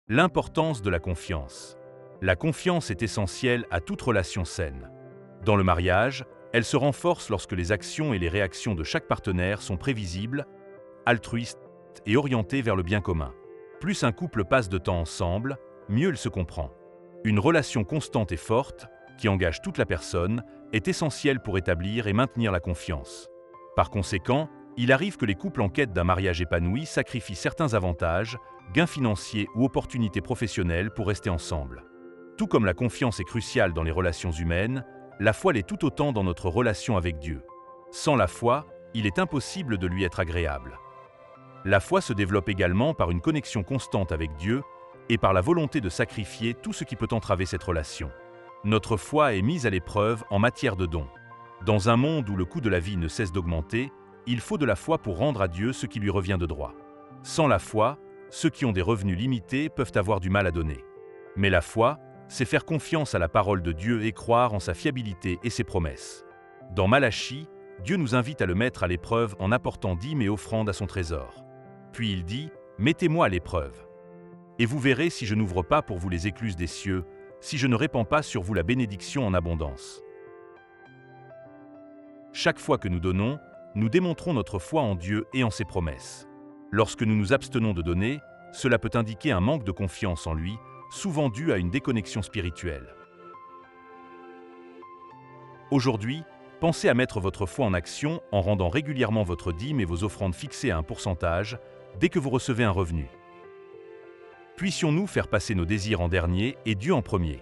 L'importance de la confiance. La confiance est essentielle à toute relation saine. Dans le mariage, elle se renforce lorsque les actions et les réactions de chaque partenaire sont prévisibles, altruistes et orientées vers le bien commun. Plus un couple passe de temps ensemble, mieux il se comprend. Une relation constante et forte, qui engage toute la personne, est essentielle pour établir et maintenir la confiance. Par conséquent, il arrive que les couples en quête d'un mariage épanoui sacrifient certains avantages, gains financiers ou opportunités professionnelles pour rester ensemble. Tout comme la confiance est cruciale dans les relations humaines, la foi l'est tout autant dans notre relation avec Dieu. Sans la foi, il est impossible de lui être agréable. La foi se développe également par une connexion constante avec Dieu et par la volonté de sacrifier tout ce qui peut entraver cette relation. Notre foi est mise à l'épreuve en matière de dons. Dans un monde où le coût de la vie ne cesse d'augmenter, il faut de la foi pour rendre à Dieu ce qui lui revient de droit. Sans la foi, ceux qui ont des revenus limités peuvent avoir du mal à donner. Mais la foi, c'est faire confiance à la parole de Dieu et croire en sa fiabilité et ses promesses. Dans Malachie, Dieu nous invite à le mettre à l'épreuve en apportant dîmes et offrandes à son trésor. Puis il dit « Mettez-moi à l'épreuve. Et vous verrez si je n'ouvre pas pour vous les écluses des cieux, si je ne répands pas sur vous la bénédiction en abondance. » Chaque fois que nous donnons, nous démontrons notre foi en Dieu et en ses promesses. Lorsque nous nous abstenons de donner, cela peut indiquer un manque de confiance en lui, souvent dû à une déconnexion spirituelle. Aujourd'hui, pensez à mettre votre foi en action en rendant régulièrement votre dîme et vos offrandes fixées à un pourcentage dès que vous recevez un revenu. Puissions-nous faire passer nos désirs en dernier et Dieu en premier.